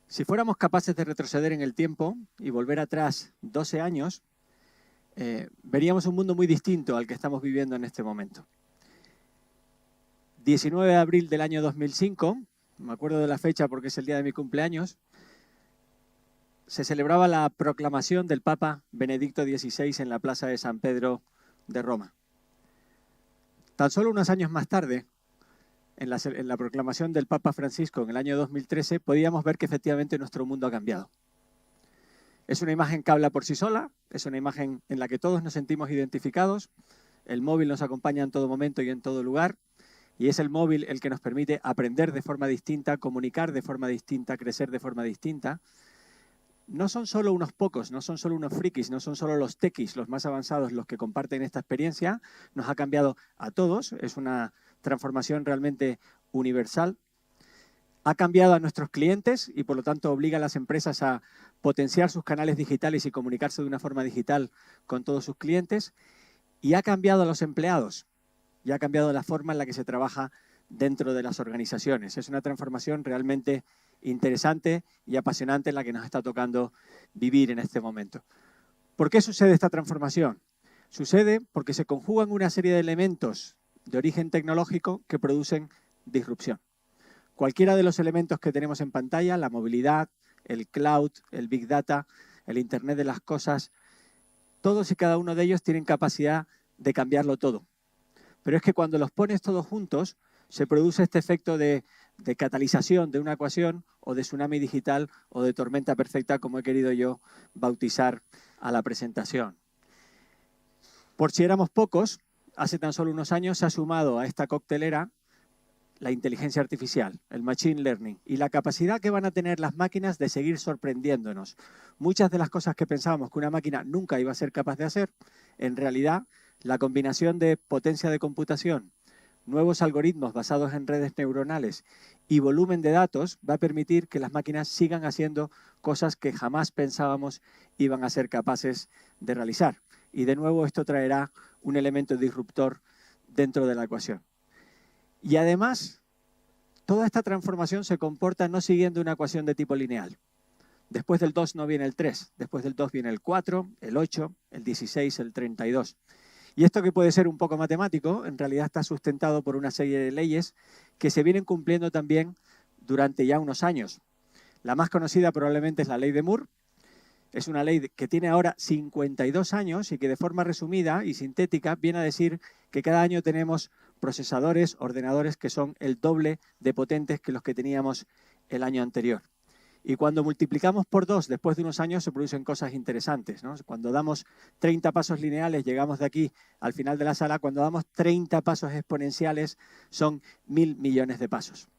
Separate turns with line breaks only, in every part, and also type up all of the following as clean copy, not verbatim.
Si fuéramos capaces de retroceder en el tiempo y volver atrás 12 años, veríamos un mundo muy distinto al que estamos viviendo en este momento. 19 de abril del año 2005, me acuerdo de la fecha porque es el día de mi cumpleaños, se celebraba la proclamación del Papa Benedicto XVI en la Plaza de San Pedro de Roma. Tan solo unos años más tarde, en la proclamación del Papa Francisco en el año 2013, podíamos ver que efectivamente nuestro mundo ha cambiado. Es una imagen que habla por sí sola, es una imagen en la que todos nos sentimos identificados, el móvil nos acompaña en todo momento y en todo lugar, y es el móvil el que nos permite aprender de forma distinta, comunicar de forma distinta, crecer de forma distinta. No son solo unos pocos, no son solo unos frikis, no son solo los tequis, los más avanzados, los que comparten esta experiencia. Nos ha cambiado a todos, es una transformación realmente universal. Ha cambiado a nuestros clientes y por lo tanto obliga a las empresas a potenciar sus canales digitales y comunicarse de una forma digital con todos sus clientes. Y ha cambiado a los empleados y ha cambiado la forma en la que se trabaja dentro de las organizaciones. Es una transformación realmente interesante y apasionante en la que nos está tocando vivir en este momento. ¿Por qué sucede esta transformación? Sucede porque se conjugan una serie de elementos de origen tecnológico que producen disrupción. Cualquiera de los elementos que tenemos en pantalla, la movilidad, el cloud, el big data, el internet de las cosas, todos y cada uno de ellos tienen capacidad de cambiarlo todo. Pero es que cuando los pones todos juntos, se produce este efecto de catalización de una ecuación o de tsunami digital o de tormenta perfecta, como he querido yo bautizar a la presentación. Por si éramos pocos, hace tan solo unos años se ha sumado a esta coctelera la inteligencia artificial, el machine learning y la capacidad que van a tener las máquinas de seguir sorprendiéndonos. Muchas de las cosas que pensábamos que una máquina nunca iba a ser capaz de hacer, en realidad la combinación de potencia de computación, nuevos algoritmos basados en redes neuronales y volumen de datos va a permitir que las máquinas sigan haciendo cosas que jamás pensábamos iban a ser capaces de realizar. Y de nuevo esto traerá un elemento disruptor dentro de la ecuación. Y además, toda esta transformación se comporta no siguiendo una ecuación de tipo lineal. Después del 2 no viene el 3, después del 2 viene el 4, el 8, el 16, el 32. Y esto que puede ser un poco matemático, en realidad está sustentado por una serie de leyes que se vienen cumpliendo también durante ya unos años. La más conocida probablemente es la ley de Moore. Es una ley que tiene ahora 52 años y que de forma resumida y sintética viene a decir que cada año tenemos procesadores, ordenadores que son el doble de potentes que los que teníamos el año anterior. Y cuando multiplicamos por 2 después de unos años se producen cosas interesantes, ¿no? Cuando damos 30 pasos lineales llegamos de aquí al final de la sala, cuando damos 30 pasos exponenciales son 1000 millones de pasos.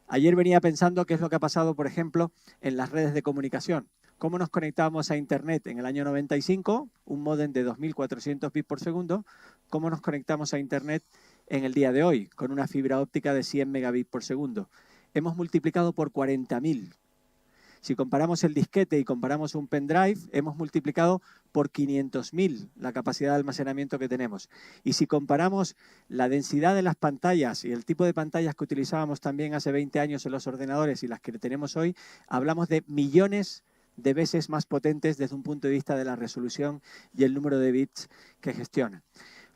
Ayer venía pensando qué es lo que ha pasado, por ejemplo, en las redes de comunicación. ¿Cómo nos conectábamos a Internet en el año 95? Un módem de 2400 bits por segundo. ¿Cómo nos conectamos a Internet en el día de hoy? Con una fibra óptica de 100 megabits por segundo. Hemos multiplicado por 40.000. Si comparamos el disquete y comparamos un pendrive, hemos multiplicado por 500.000 la capacidad de almacenamiento que tenemos. Y si comparamos la densidad de las pantallas y el tipo de pantallas que utilizábamos también hace 20 años en los ordenadores y las que tenemos hoy, hablamos de millones de veces más potentes desde un punto de vista de la resolución y el número de bits que gestiona.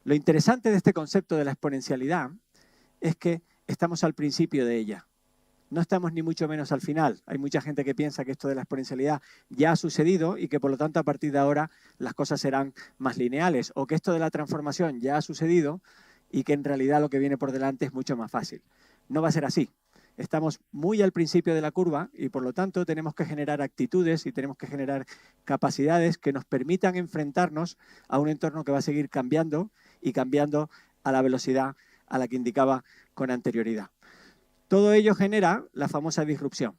Lo interesante de este concepto de la exponencialidad es que estamos al principio de ella. No estamos ni mucho menos al final. Hay mucha gente que piensa que esto de la exponencialidad ya ha sucedido y que por lo tanto a partir de ahora las cosas serán más lineales, o que esto de la transformación ya ha sucedido y que en realidad lo que viene por delante es mucho más fácil. No va a ser así. Estamos muy al principio de la curva y por lo tanto tenemos que generar actitudes y tenemos que generar capacidades que nos permitan enfrentarnos a un entorno que va a seguir cambiando y cambiando a la velocidad a la que indicaba con anterioridad. Todo ello genera la famosa disrupción.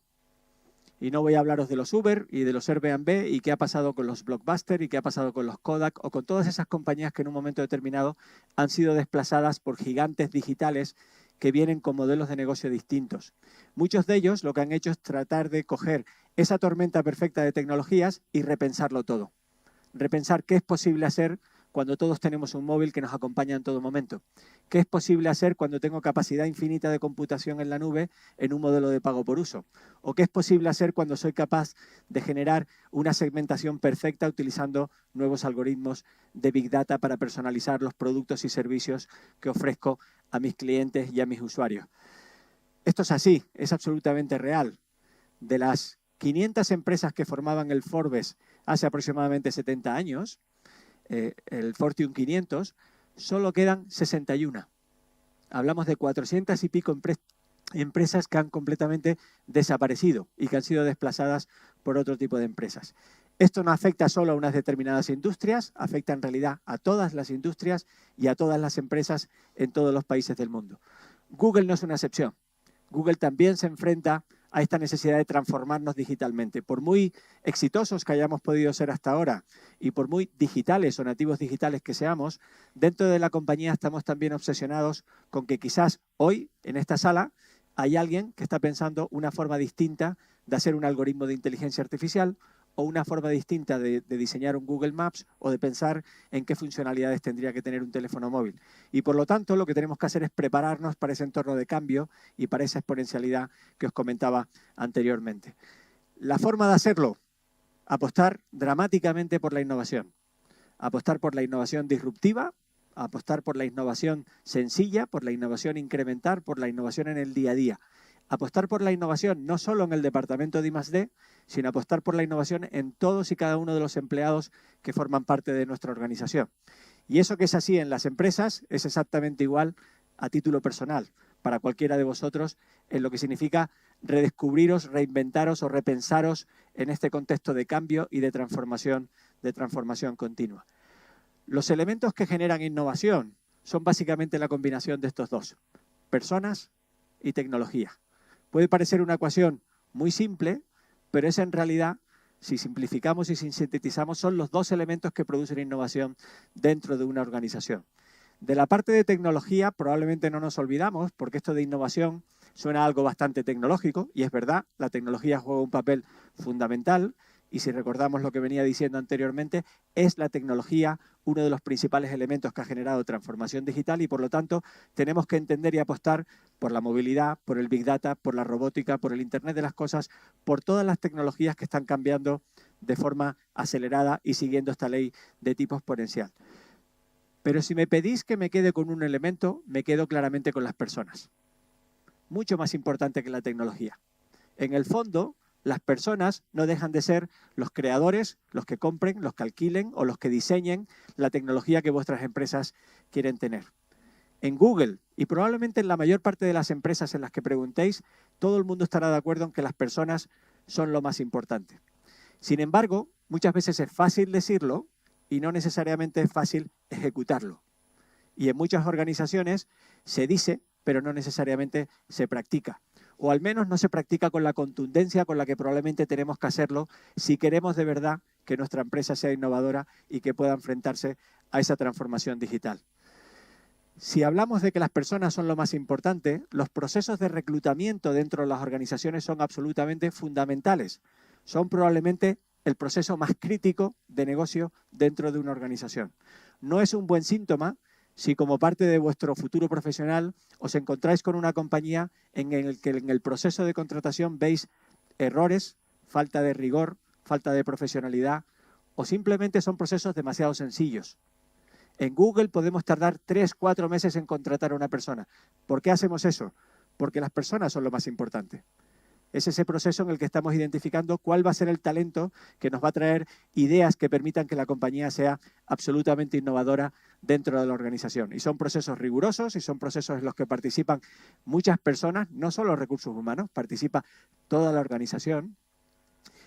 Y no voy a hablaros de los Uber y de los Airbnb y qué ha pasado con los Blockbuster y qué ha pasado con los Kodak o con todas esas compañías que en un momento determinado han sido desplazadas por gigantes digitales que vienen con modelos de negocio distintos. Muchos de ellos lo que han hecho es tratar de coger esa tormenta perfecta de tecnologías y repensarlo todo. Repensar qué es posible hacer cuando todos tenemos un móvil que nos acompaña en todo momento? ¿Qué es posible hacer cuando tengo capacidad infinita de computación en la nube en un modelo de pago por uso? ¿O qué es posible hacer cuando soy capaz de generar una segmentación perfecta utilizando nuevos algoritmos de Big Data para personalizar los productos y servicios que ofrezco a mis clientes y a mis usuarios? Esto es así, es absolutamente real. De las 500 empresas que formaban el Forbes hace aproximadamente 70 años, el Fortune 500, solo quedan 61. Hablamos de 400 y pico empresas que han completamente desaparecido y que han sido desplazadas por otro tipo de empresas. Esto no afecta solo a unas determinadas industrias, afecta en realidad a todas las industrias y a todas las empresas en todos los países del mundo. Google no es una excepción. Google también se enfrenta a esta necesidad de transformarnos digitalmente. Por muy exitosos que hayamos podido ser hasta ahora y por muy digitales o nativos digitales que seamos, dentro de la compañía estamos también obsesionados con que quizás hoy, en esta sala, hay alguien que está pensando una forma distinta de hacer un algoritmo de inteligencia artificial o una forma distinta de diseñar un Google Maps o de pensar en qué funcionalidades tendría que tener un teléfono móvil. Y por lo tanto, lo que tenemos que hacer es prepararnos para ese entorno de cambio y para esa exponencialidad que os comentaba anteriormente. La forma de hacerlo, apostar dramáticamente por la innovación. Apostar por la innovación disruptiva, apostar por la innovación sencilla, por la innovación incremental, por la innovación en el día a día. Apostar por la innovación no solo en el departamento de I+D, sino apostar por la innovación en todos y cada uno de los empleados que forman parte de nuestra organización. Y eso que es así en las empresas es exactamente igual a título personal para cualquiera de vosotros en lo que significa redescubriros, reinventaros o repensaros en este contexto de cambio y de transformación continua. Los elementos que generan innovación son básicamente la combinación de estos dos, personas y tecnología. Puede parecer una ecuación muy simple, pero es en realidad, si simplificamos y si sintetizamos, son los dos elementos que producen innovación dentro de una organización. De la parte de tecnología probablemente no nos olvidamos, porque esto de innovación suena a algo bastante tecnológico, y es verdad, la tecnología juega un papel fundamental, y si recordamos lo que venía diciendo anteriormente, es la tecnología uno de los principales elementos que ha generado transformación digital y por lo tanto tenemos que entender y apostar por la movilidad, por el Big Data, por la robótica, por el Internet de las cosas, por todas las tecnologías que están cambiando de forma acelerada y siguiendo esta ley de tipo exponencial. Pero si me pedís que me quede con un elemento, me quedo claramente con las personas. Mucho más importante que la tecnología. En el fondo, las personas no dejan de ser los creadores, los que compren, los que alquilen o los que diseñen la tecnología que vuestras empresas quieren tener. En Google y probablemente en la mayor parte de las empresas en las que preguntéis, todo el mundo estará de acuerdo en que las personas son lo más importante. Sin embargo, muchas veces es fácil decirlo y no necesariamente es fácil ejecutarlo. Y en muchas organizaciones se dice, pero no necesariamente se practica. O al menos no se practica con la contundencia con la que probablemente tenemos que hacerlo si queremos de verdad que nuestra empresa sea innovadora y que pueda enfrentarse a esa transformación digital. Si hablamos de que las personas son lo más importante, los procesos de reclutamiento dentro de las organizaciones son absolutamente fundamentales. Son probablemente el proceso más crítico de negocio dentro de una organización. No es un buen síntoma si como parte de vuestro futuro profesional os encontráis con una compañía en el que en el proceso de contratación veis errores, falta de rigor, falta de profesionalidad o simplemente son procesos demasiado sencillos. En Google podemos tardar 3 o 4 meses en contratar a una persona. ¿Por qué hacemos eso? Porque las personas son lo más importante. Es ese proceso en el que estamos identificando cuál va a ser el talento que nos va a traer ideas que permitan que la compañía sea absolutamente innovadora dentro de la organización. Y son procesos rigurosos y son procesos en los que participan muchas personas, no solo recursos humanos, participa toda la organización.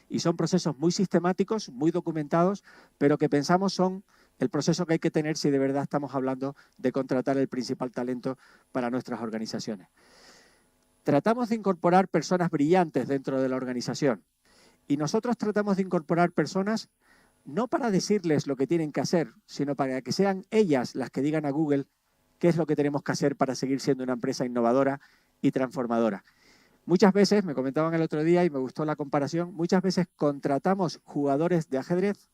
Y son procesos muy sistemáticos, muy documentados, pero que pensamos son el proceso que hay que tener si de verdad estamos hablando de contratar el principal talento para nuestras organizaciones. Tratamos de incorporar personas brillantes dentro de la organización y nosotros tratamos de incorporar personas no para decirles lo que tienen que hacer, sino para que sean ellas las que digan a Google qué es lo que tenemos que hacer para seguir siendo una empresa innovadora y transformadora. Muchas veces, me comentaban el otro día y me gustó la comparación, muchas veces contratamos jugadores de ajedrez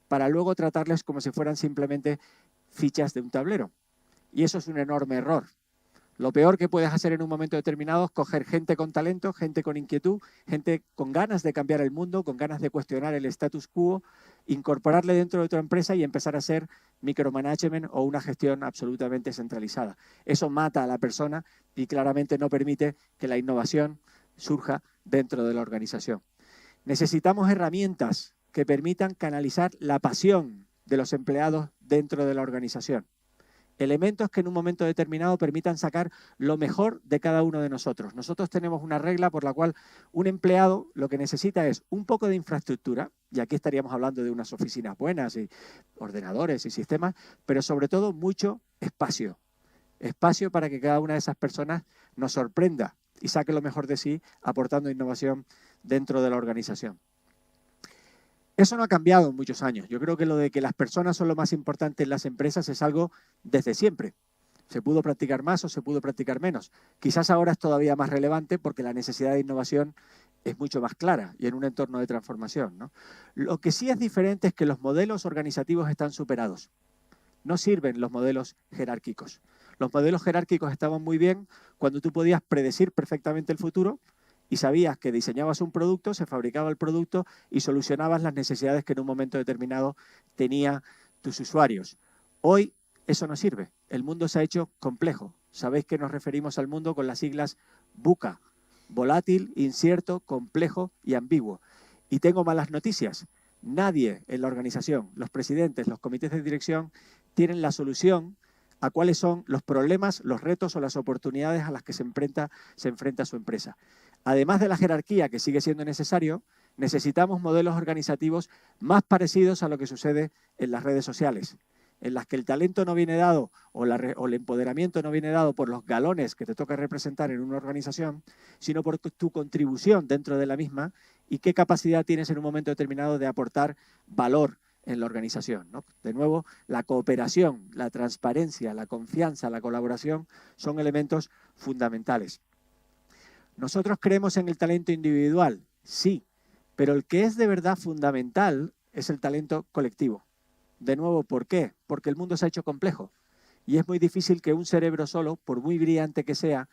para luego tratarles como si fueran simplemente fichas de un tablero. Y eso es un enorme error. Lo peor que puedes hacer en un momento determinado es coger gente con talento, gente con inquietud, gente con ganas de cambiar el mundo, con ganas de cuestionar el status quo, incorporarle dentro de tu empresa y empezar a hacer micromanagement o una gestión absolutamente centralizada. Eso mata a la persona y claramente no permite que la innovación surja dentro de la organización. Necesitamos herramientas que permitan canalizar la pasión de los empleados dentro de la organización. Elementos que en un momento determinado permitan sacar lo mejor de cada uno de nosotros. Nosotros tenemos una regla por la cual un empleado lo que necesita es un poco de infraestructura, y aquí estaríamos hablando de unas oficinas buenas y ordenadores y sistemas, pero sobre todo mucho espacio. Espacio para que cada una de esas personas nos sorprenda y saque lo mejor de sí aportando innovación dentro de la organización. Eso no ha cambiado en muchos años. Yo creo que lo de que las personas son lo más importante en las empresas es algo desde siempre. Se pudo practicar más o se pudo practicar menos. Quizás ahora es todavía más relevante porque la necesidad de innovación es mucho más clara y en un entorno de transformación, ¿no? Lo que sí es diferente es que los modelos organizativos están superados. No sirven los modelos jerárquicos. Los modelos jerárquicos estaban muy bien cuando tú podías predecir perfectamente el futuro y sabías que diseñabas un producto, se fabricaba el producto y solucionabas las necesidades que en un momento determinado tenía tus usuarios. Hoy eso no sirve. El mundo se ha hecho complejo. Sabéis que nos referimos al mundo con las siglas VUCA: volátil, incierto, complejo y ambiguo. Y tengo malas noticias. Nadie en la organización, los presidentes, los comités de dirección, tienen la solución a cuáles son los problemas, los retos o las oportunidades a las que se enfrenta su empresa. Además de la jerarquía, que sigue siendo necesario, necesitamos modelos organizativos más parecidos a lo que sucede en las redes sociales, en las que el talento no viene dado o el empoderamiento no viene dado por los galones que te toca representar en una organización, sino por tu contribución dentro de la misma y qué capacidad tienes en un momento determinado de aportar valor en la organización, ¿no? De nuevo, la cooperación, la transparencia, la confianza, la colaboración son elementos fundamentales. ¿Nosotros creemos en el talento individual? Sí, pero el que es de verdad fundamental es el talento colectivo. De nuevo, ¿por qué? Porque el mundo se ha hecho complejo y es muy difícil que un cerebro solo, por muy brillante que sea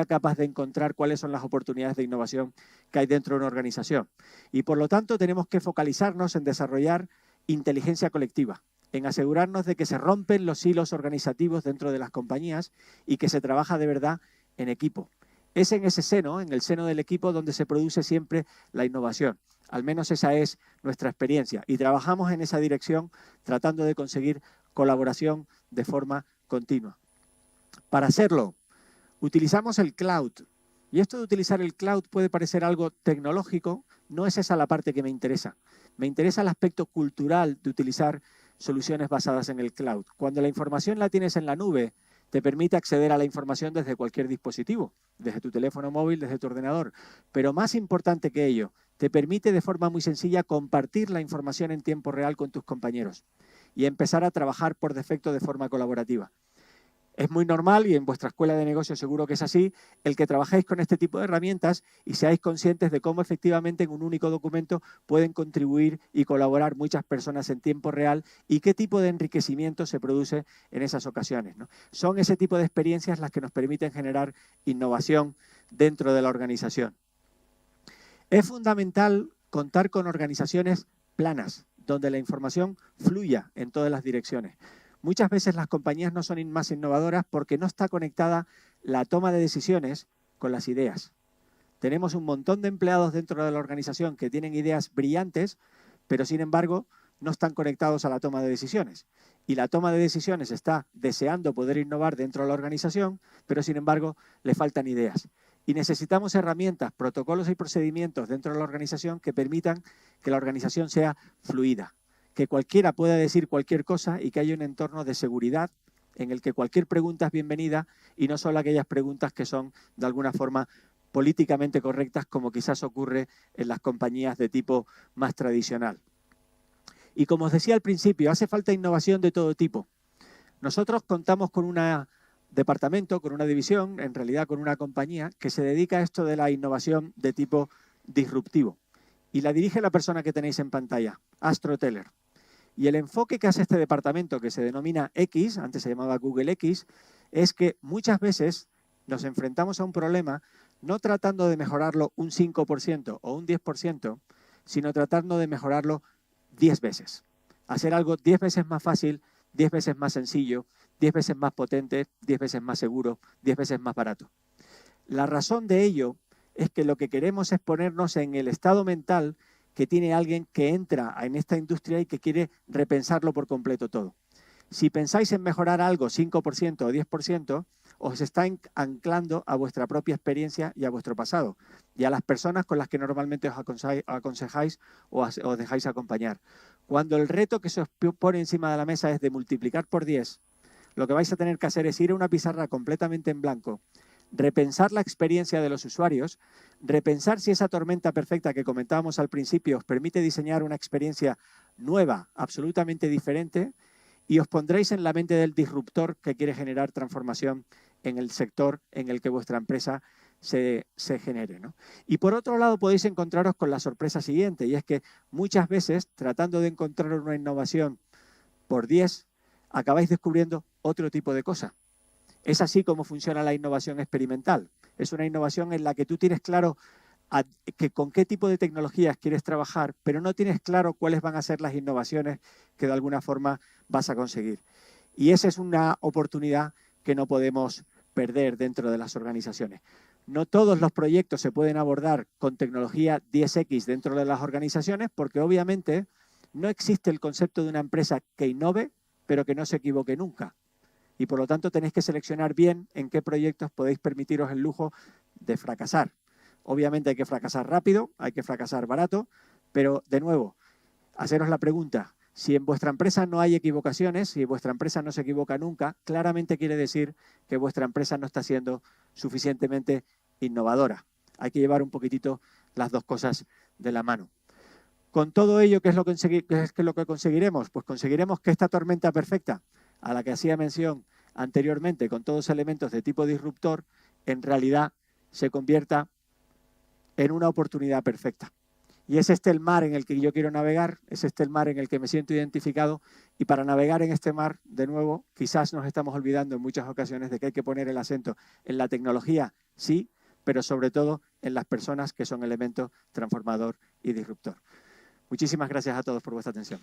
capaz de encontrar cuáles son las oportunidades de innovación que hay dentro de una organización. Y por lo tanto tenemos que focalizarnos en desarrollar inteligencia colectiva, en asegurarnos de que se rompen los hilos organizativos dentro de las compañías y que se trabaja de verdad en equipo. Es en ese seno, en el seno del equipo, donde se produce siempre la innovación. Al menos esa es nuestra experiencia. Y trabajamos en esa dirección tratando de conseguir colaboración de forma continua. Para hacerlo, utilizamos el cloud. Y esto de utilizar el cloud puede parecer algo tecnológico, no es esa la parte que me interesa. Me interesa el aspecto cultural de utilizar soluciones basadas en el cloud. Cuando la información la tienes en la nube, te permite acceder a la información desde cualquier dispositivo, desde tu teléfono móvil, desde tu ordenador. Pero más importante que ello, te permite de forma muy sencilla compartir la información en tiempo real con tus compañeros y empezar a trabajar por defecto de forma colaborativa. Es muy normal, y en vuestra escuela de negocios seguro que es así, el que trabajéis con este tipo de herramientas y seáis conscientes de cómo efectivamente en un único documento pueden contribuir y colaborar muchas personas en tiempo real y qué tipo de enriquecimiento se produce en esas ocasiones, ¿no? Son ese tipo de experiencias las que nos permiten generar innovación dentro de la organización. Es fundamental contar con organizaciones planas, donde la información fluya en todas las direcciones. Muchas veces las compañías no son más innovadoras porque no está conectada la toma de decisiones con las ideas. Tenemos un montón de empleados dentro de la organización que tienen ideas brillantes, pero sin embargo no están conectados a la toma de decisiones. Y la toma de decisiones está deseando poder innovar dentro de la organización, pero sin embargo le faltan ideas. Y necesitamos herramientas, protocolos y procedimientos dentro de la organización que permitan que la organización sea fluida, que cualquiera pueda decir cualquier cosa y que haya un entorno de seguridad en el que cualquier pregunta es bienvenida y no solo aquellas preguntas que son de alguna forma políticamente correctas, como quizás ocurre en las compañías de tipo más tradicional. Y como os decía al principio, hace falta innovación de todo tipo. Nosotros contamos con un departamento, con una división, en realidad con una compañía, que se dedica a esto de la innovación de tipo disruptivo. Y la dirige la persona que tenéis en pantalla, Astro Teller. Y el enfoque que hace este departamento, que se denomina X, antes se llamaba Google X, es que muchas veces nos enfrentamos a un problema no tratando de mejorarlo un 5% o un 10%, sino tratando de mejorarlo 10 veces. Hacer algo 10 veces más fácil, 10 veces más sencillo, 10 veces más potente, 10 veces más seguro, 10 veces más barato. La razón de ello es que lo que queremos es ponernos en el estado mental que tiene alguien que entra en esta industria y que quiere repensarlo por completo todo. Si pensáis en mejorar algo 5% o 10%, os está anclando a vuestra propia experiencia y a vuestro pasado y a las personas con las que normalmente os aconsejáis o os dejáis acompañar. Cuando el reto que se os pone encima de la mesa es de multiplicar por 10, lo que vais a tener que hacer es ir a una pizarra completamente en blanco, repensar la experiencia de los usuarios, repensar si esa tormenta perfecta que comentábamos al principio os permite diseñar una experiencia nueva, absolutamente diferente, y os pondréis en la mente del disruptor que quiere generar transformación en el sector en el que vuestra empresa se genere, ¿no? Y por otro lado podéis encontraros con la sorpresa siguiente, y es que muchas veces, tratando de encontrar una innovación por 10, acabáis descubriendo otro tipo de cosa. Es así como funciona la innovación experimental. Es una innovación en la que tú tienes claro con qué tipo de tecnologías quieres trabajar, pero no tienes claro cuáles van a ser las innovaciones que de alguna forma vas a conseguir. Y esa es una oportunidad que no podemos perder dentro de las organizaciones. No todos los proyectos se pueden abordar con tecnología 10X dentro de las organizaciones porque obviamente no existe el concepto de una empresa que innove, pero que no se equivoque nunca. Y por lo tanto tenéis que seleccionar bien en qué proyectos podéis permitiros el lujo de fracasar. Obviamente hay que fracasar rápido, hay que fracasar barato, pero de nuevo, haceros la pregunta, si en vuestra empresa no hay equivocaciones, si vuestra empresa no se equivoca nunca, claramente quiere decir que vuestra empresa no está siendo suficientemente innovadora. Hay que llevar un poquitito las dos cosas de la mano. Con todo ello, ¿qué es lo que conseguiremos? Pues conseguiremos que esta tormenta perfecta, a la que hacía mención anteriormente, con todos elementos de tipo disruptor, en realidad se convierta en una oportunidad perfecta. Y es este el mar en el que yo quiero navegar, es este el mar en el que me siento identificado, y para navegar en este mar, de nuevo, quizás nos estamos olvidando en muchas ocasiones de que hay que poner el acento en la tecnología, sí, pero sobre todo en las personas que son elemento transformador y disruptor. Muchísimas gracias a todos por vuestra atención.